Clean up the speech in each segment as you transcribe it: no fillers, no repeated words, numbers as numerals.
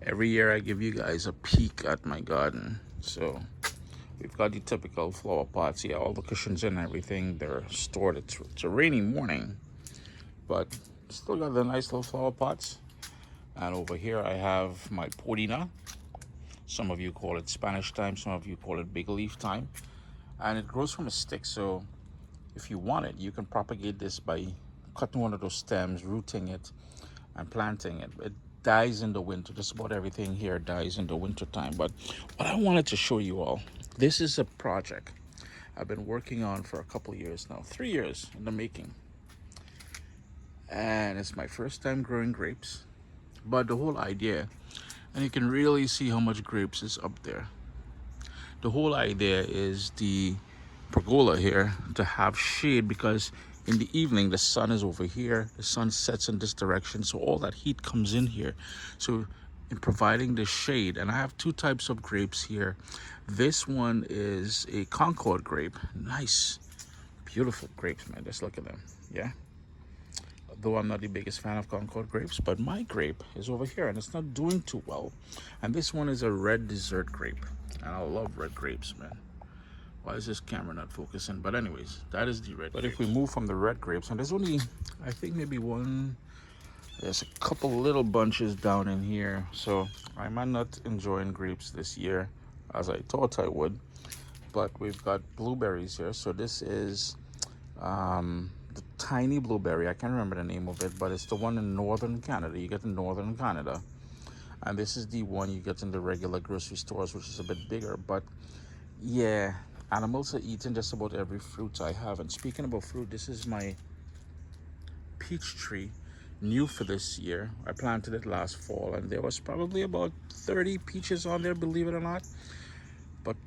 Every year I give you guys a peek at my garden. So we've got the typical flower pots here, all the cushions and everything, they're stored. It's a rainy morning, but still got the nice little flower pots. And over here I have my Podina. Some of you call it Spanish thyme, some of you call it big leaf thyme. And it grows from a stick, so if you want it, you can propagate this by cutting one of those stems, rooting it, and planting it. It dies in the winter. Just about everything here dies in the winter time. But what I wanted to show you all, this is a project I've been working on for a couple of years now, 3 years in the making. And it's my first time growing grapes. But the whole idea, and you can really see how much grapes is up there. The whole idea is the pergola here to have shade, because in the evening the sun is over here, the sun sets in this direction, so all that heat comes in here. So in providing the shade, and I have two types of grapes here. This one is a Concord grape. Nice, beautiful grapes, man. Just look at them. Yeah, though I'm not the biggest fan of Concord grapes, but my grape is over here and it's not doing too well. And this one is a red dessert grape, and I love red grapes, man. Why is this camera not focusing? But anyways, that is the red. But if we move from the red grapes, and there's only, I think maybe there's a couple little bunches down in here. So I might not enjoying grapes this year as I thought I would. But we've got blueberries here. So this is the tiny blueberry. I can't remember the name of it, but it's the one in northern Canada. You get in northern Canada. And this is the one you get in the regular grocery stores, which is a bit bigger. But yeah, animals are eating just about every fruit I have. And speaking about fruit, this is my peach tree, new for this year. I planted it last fall and there was probably about 30 peaches on there, believe it or not. But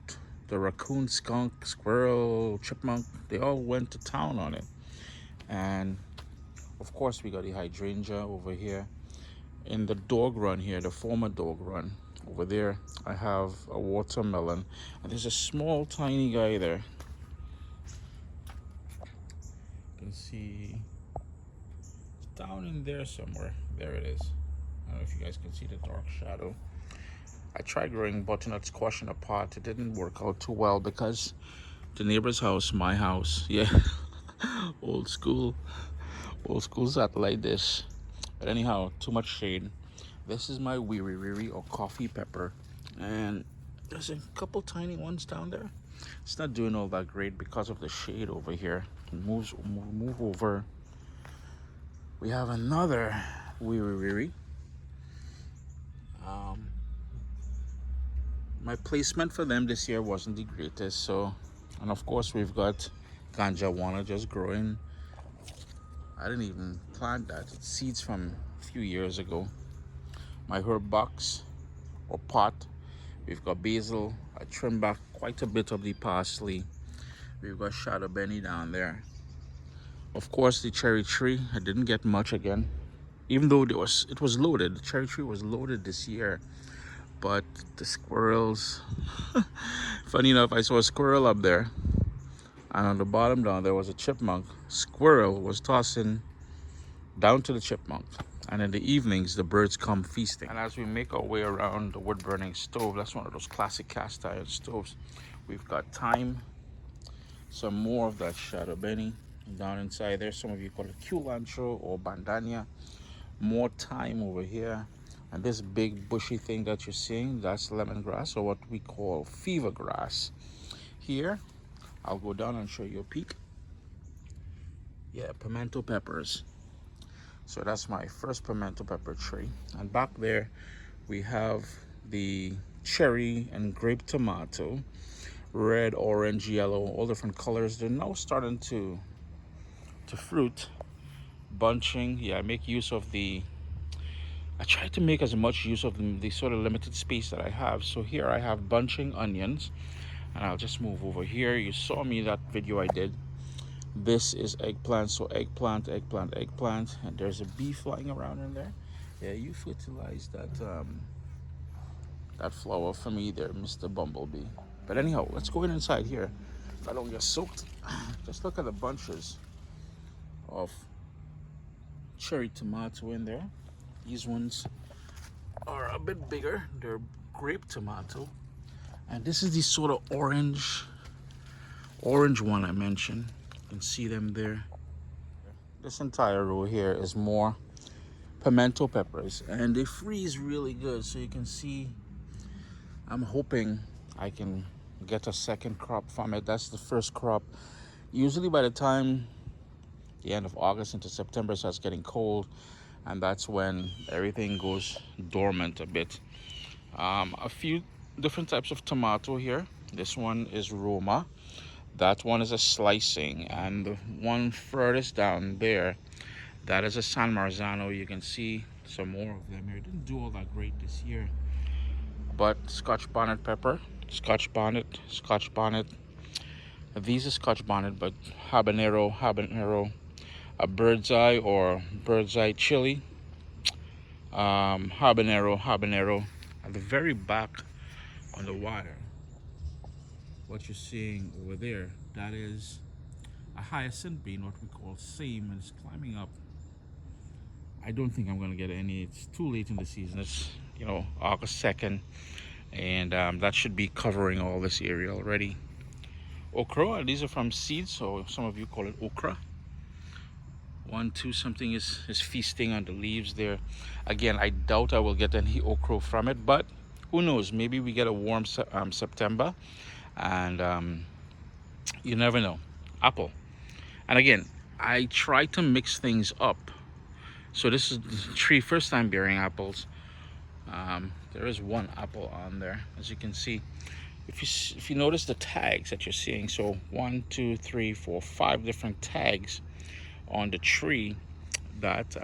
the raccoon, skunk, squirrel, chipmunk, they all went to town on it. And of course we got the hydrangea over here. In the dog run here, the former dog run, over there I have a watermelon, and there's a small tiny guy there. You can see it's down in there somewhere. There it is. I don't know if you guys can see the dark shadow. I tried growing butternut squash in a pot. It didn't work out too well because the neighbor's house, my house, yeah, old school satellite dish. But anyhow, too much shade. This is my wiri wiri, or coffee pepper, and there's a couple tiny ones down there. It's not doing all that great because of the shade over here. Move over. We have another wiri wiri. My placement for them this year wasn't the greatest, so, and of course we've got ganjawana just growing. I didn't even plant that. It's seeds from a few years ago. My herb box or pot, we've got basil. I trimmed back quite a bit of the parsley. We've got shadow benny down there. Of course the cherry tree, I didn't get much again, even though it was loaded. The cherry tree was loaded this year, but the squirrels funny enough, I saw a squirrel up there, and on the bottom down there was a chipmunk. Squirrel was tossing down to the chipmunk, and in the evenings the birds come feasting. And as we make our way around the wood burning stove, that's one of those classic cast iron stoves, we've got thyme, some more of that shadow benny down inside there. Some of you call it culantro or bandania. More thyme over here, and this big bushy thing that you're seeing, that's lemongrass, or what we call fever grass. Here I'll go down and show you a peek. Yeah, pimento peppers. So that's my first pimento pepper tree. And back there we have the cherry and grape tomato, red, orange, yellow, all different colors. They're now starting to fruit, bunching. Yeah, I try to make as much use of the sort of limited space that I have. So here I have bunching onions, and I'll just move over here. You saw me that video I did. This is eggplant, so eggplant, and there's a bee flying around in there. Yeah, you fertilized that flower for me there, Mr. Bumblebee. But anyhow, let's go inside here. If I don't get soaked, just look at the bunches of cherry tomato in there. These ones are a bit bigger. They're grape tomato. And this is the sort of orange one I mentioned. You can see them there. This entire row here is more pimento peppers, and they freeze really good. So you can see, I'm hoping I can get a second crop from it. That's the first crop. Usually by the time the end of August into September starts getting cold, and that's when everything goes dormant a bit. A few different types of tomato here. This one is Roma. That one is a slicing, and the one furthest down there, that is a San Marzano. You can see some more of them here. Didn't do all that great this year, but Scotch bonnet pepper, Scotch bonnet. These are Scotch bonnet, but habanero, a bird's eye chili, habanero. At the very back on the wire, what you're seeing over there, that is a hyacinth bean, what we call same, and it's climbing up. I don't think I'm gonna get any. It's too late in the season. It's, you know, August 2nd, and that should be covering all this area already. Okra, these are from seeds, so some of you call it okra. 1, 2, something is feasting on the leaves there. Again, I doubt I will get any okra from it, but who knows? Maybe we get a warm September, and you never know. Apple, and again, I try to mix things up. So this is the 3 first time bearing apples. There is 1 apple on there, as you can see. If you notice the tags that you're seeing, so 1, 2, 3, 4, 5 different tags on the tree, that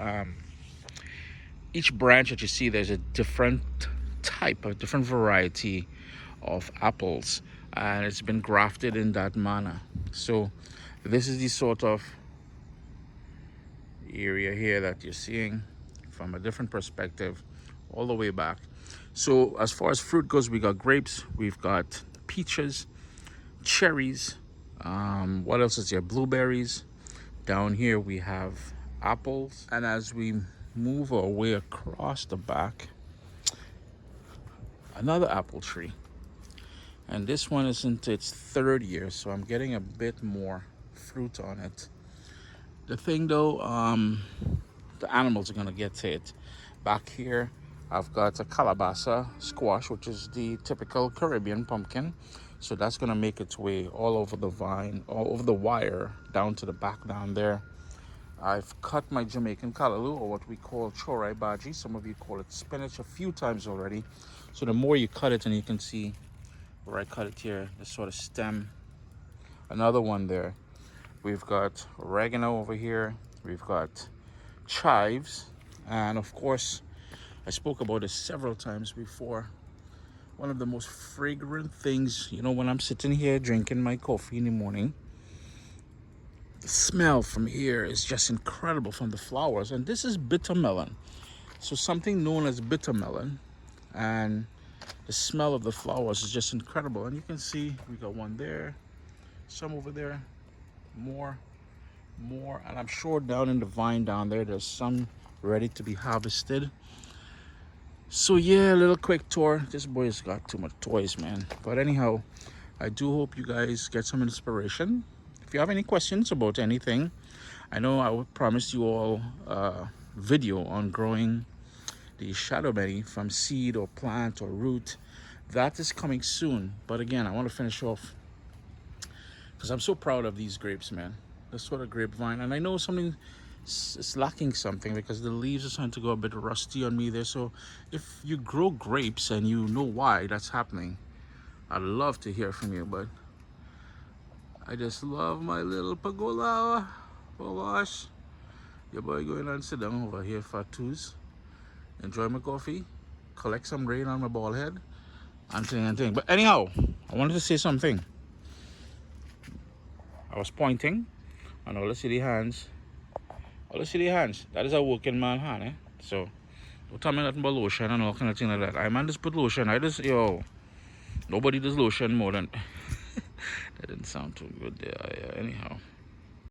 each branch that you see, there's a different type, a different variety of apples, and it's been grafted in that manner. So this is the sort of area here that you're seeing from a different perspective all the way back. So as far as fruit goes, we got grapes, we've got peaches, cherries, what else is there? Blueberries. Down here we have apples, and as we move our way across the back, another apple tree, and this one is into its 3rd year, so I'm getting a bit more fruit on it. The thing though, the animals are gonna get to it. Back here I've got a calabaza squash, which is the typical Caribbean pumpkin. So that's gonna make its way all over the vine, all over the wire, down to the back down there. I've cut my Jamaican callaloo, or what we call chorai bhaji. Some of you call it spinach, a few times already. So the more you cut it, and you can see where I cut it here, the sort of stem. Another one there. We've got oregano over here. We've got chives, and of course, I spoke about this several times before. One of the most fragrant things, you know, when I'm sitting here drinking my coffee in the morning, the smell from here is just incredible from the flowers. And this is bitter melon. So something known as bitter melon, and the smell of the flowers is just incredible. And you can see we got one there, some over there, more, and I'm sure down in the vine down there, there's some ready to be harvested. So yeah, a little quick tour. This boy's got too much toys, man. But anyhow, I do hope you guys get some inspiration. If you have any questions about anything, I know I would promise you all a video on growing the shadowberry from seed or plant or root. That is coming soon. But again, I want to finish off because I'm so proud of these grapes, man. This sort of grapevine, and I know something is lacking something because the leaves are starting to go a bit rusty on me there. So if you grow grapes and you know why that's happening, I'd love to hear from you. But I just love my little pergola. Oh gosh, your boy going and sit down over here for 2s, enjoy my coffee, collect some rain on my bald head, and thing. But anyhow, I wanted to say something. I was pointing, and all I see the hands. All you see the hands, that is a working man hand, eh? So, don't tell me nothing about lotion and all kind of thing like that. I man just put lotion. Nobody does lotion more than... That didn't sound too good there. Yeah, anyhow.